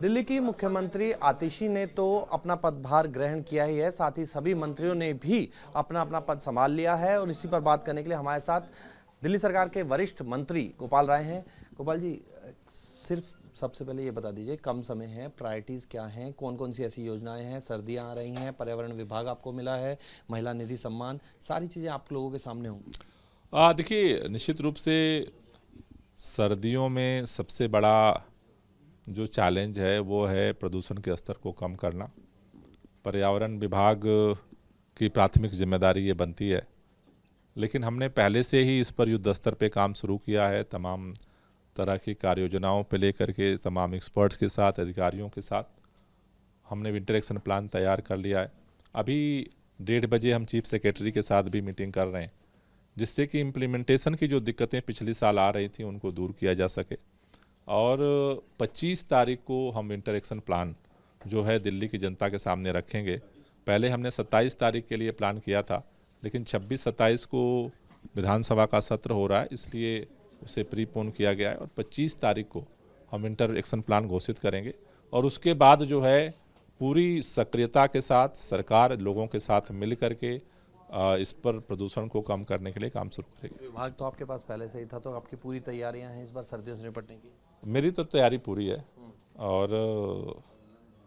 दिल्ली की मुख्यमंत्री आतिशी ने तो अपना पदभार ग्रहण किया ही है, साथ ही सभी मंत्रियों ने भी अपना अपना पद संभाल लिया है। और इसी पर बात करने के लिए हमारे साथ दिल्ली सरकार के वरिष्ठ मंत्री गोपाल राय हैं। गोपाल जी, सिर्फ सबसे पहले ये बता दीजिए, कम समय है, प्रायोरिटीज क्या हैं, कौन कौन सी ऐसी योजनाएं हैं, सर्दियां आ रही हैं, पर्यावरण विभाग आपको मिला है, महिला निधि सम्मान, सारी चीजें आप लोगों के सामने होंगी। देखिए, निश्चित रूप से सर्दियों में सबसे बड़ा जो चैलेंज है वो है प्रदूषण के स्तर को कम करना। पर्यावरण विभाग की प्राथमिक जिम्मेदारी ये बनती है, लेकिन हमने पहले से ही इस पर युद्ध स्तर पे काम शुरू किया है। तमाम तरह की कार्य योजनाओं पे लेकर के तमाम एक्सपर्ट्स के साथ, अधिकारियों के साथ हमने विंटर एक्शन प्लान तैयार कर लिया है। अभी 1:30 बजे हम चीफ सेक्रेटरी के साथ भी मीटिंग कर रहे हैं, जिससे कि इम्प्लीमेंटेशन की जो दिक्कतें पिछले साल आ रही थी उनको दूर किया जा सके। और 25 तारीख को हम विंटर एक्शन प्लान जो है दिल्ली की जनता के सामने रखेंगे। पहले हमने 27 तारीख के लिए प्लान किया था, लेकिन 26-27 को विधानसभा का सत्र हो रहा है, इसलिए उसे प्रीपोन किया गया है। और 25 तारीख को हम विंटर एक्शन प्लान घोषित करेंगे और उसके बाद जो है पूरी सक्रियता के साथ सरकार लोगों के साथ मिल करके इस पर प्रदूषण को कम करने के लिए काम शुरू करेगी। विभाग तो आपके पास पहले से ही था, तो आपकी पूरी तैयारियां हैं इस बार सर्दियों से निपटने की? मेरी तो तैयारी पूरी है और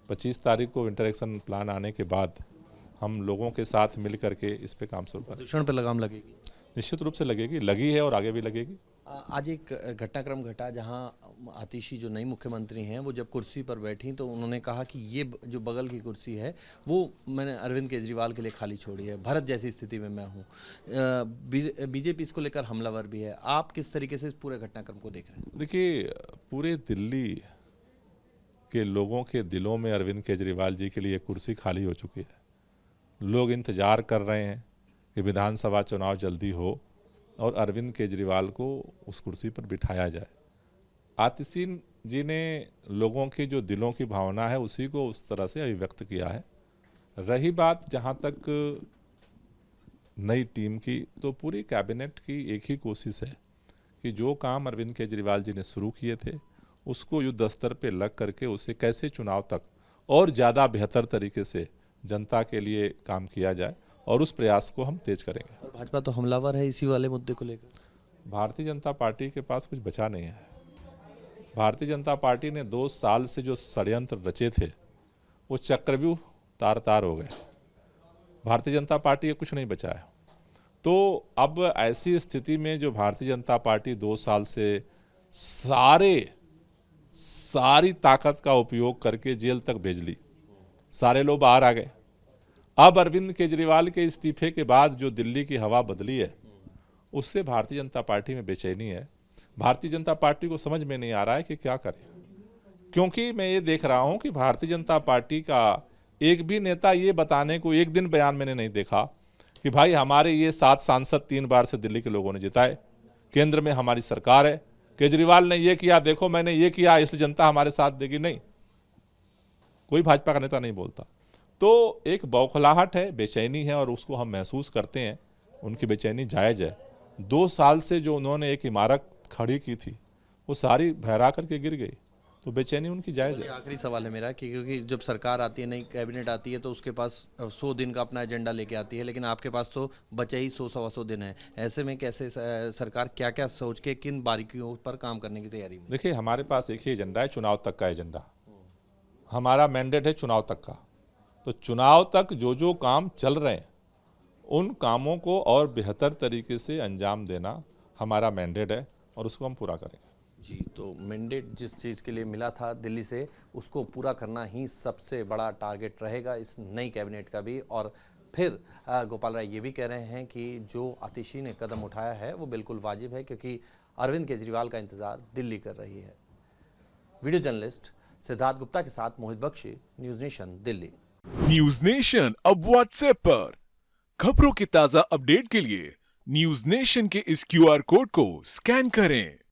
25 तारीख को विंटर एक्शन प्लान आने के बाद हम लोगों के साथ मिल करके इस पे काम शुरू करेंगे। प्रदूषण पे लगाम लगेगी? निश्चित रूप से लगेगी, लगी है और आगे भी लगेगी। आज एक घटनाक्रम घटा जहां आतिशी जो नई मुख्यमंत्री हैं वो जब कुर्सी पर बैठी तो उन्होंने कहा कि ये जो बगल की कुर्सी है वो मैंने अरविंद केजरीवाल के लिए खाली छोड़ी है, भरत जैसी स्थिति में मैं हूँ। बीजेपी इसको लेकर हमलावर भी है। आप किस तरीके से इस पूरे घटनाक्रम को देख रहे हैं? देखिए, पूरे दिल्ली के लोगों के दिलों में अरविंद केजरीवाल जी के लिए कुर्सी खाली हो चुकी है। लोग इंतजार कर रहे हैं कि विधानसभा चुनाव जल्दी हो और अरविंद केजरीवाल को उस कुर्सी पर बिठाया जाए। आतिशी जी ने लोगों की जो दिलों की भावना है उसी को उस तरह से अभिव्यक्त किया है। रही बात जहाँ तक नई टीम की, तो पूरी कैबिनेट की एक ही कोशिश है कि जो काम अरविंद केजरीवाल जी ने शुरू किए थे उसको युद्ध स्तर पे लग करके उसे कैसे चुनाव तक और ज़्यादा बेहतर तरीके से जनता के लिए काम किया जाए, और उस प्रयास को हम तेज करेंगे। और भाजपा तो हमलावर है इसी वाले मुद्दे को लेकर। भारतीय जनता पार्टी के पास कुछ बचा नहीं है। भारतीय जनता पार्टी ने 2 साल से जो षड्यंत्र रचे थे वो चक्रव्यूह तार तार हो गए। भारतीय जनता पार्टी का कुछ नहीं बचा है। तो अब ऐसी स्थिति में जो भारतीय जनता पार्टी 2 साल से सारी ताकत का उपयोग करके जेल तक भेज ली, सारे लोग बाहर आ गए। अब अरविंद केजरीवाल के इस्तीफे के बाद जो दिल्ली की हवा बदली है उससे भारतीय जनता पार्टी में बेचैनी है। भारतीय जनता पार्टी को समझ में नहीं आ रहा है कि क्या करें, क्योंकि मैं ये देख रहा हूं कि भारतीय जनता पार्टी का एक भी नेता ये बताने को, एक दिन बयान मैंने नहीं देखा कि भाई हमारे ये 7 सांसद 3 बार से दिल्ली के लोगों ने जिताए, केंद्र में हमारी सरकार है, केजरीवाल ने ये किया, देखो मैंने ये किया इसलिए जनता हमारे साथ देगी। नहीं, कोई भाजपा का नेता नहीं बोलता। तो एक बौखलाहट है, बेचैनी है, और उसको हम महसूस करते हैं। उनकी बेचैनी जायज़ है। 2 साल से जो उन्होंने एक इमारत खड़ी की थी वो सारी बहरा करके गिर गई, तो बेचैनी उनकी जायज़ है। आखिरी सवाल है मेरा कि क्योंकि जब सरकार आती है, नई कैबिनेट आती है, तो उसके पास 100 दिन का अपना एजेंडा लेके आती है, लेकिन आपके पास तो बचे ही 100-125 दिन है। ऐसे में कैसे सरकार क्या क्या सोच के किन बारीकियों पर काम करने की तैयारी में? देखिए, हमारे पास एक ही एजेंडा है, चुनाव तक का एजेंडा। हमारा मैंडेट है चुनाव तक का। तो चुनाव तक जो जो काम चल रहे हैं उन कामों को और बेहतर तरीके से अंजाम देना हमारा मैंडेट है और उसको हम पूरा करेंगे। जी, तो मैंडेट जिस चीज़ के लिए मिला था दिल्ली से, उसको पूरा करना ही सबसे बड़ा टारगेट रहेगा इस नई कैबिनेट का भी। और फिर गोपाल राय ये भी कह रहे हैं कि जो आतिशी ने कदम उठाया है वो बिल्कुल वाजिब है, क्योंकि अरविंद केजरीवाल का इंतजार दिल्ली कर रही है। वीडियो जर्नलिस्ट सिद्धार्थ गुप्ता के साथ Mohit Bakshi, news nation, Delhi. News nation अब व्हाट्सएप पर खबरों की ताजा अपडेट के लिए न्यूज नेशन के इस QR कोड को स्कैन करें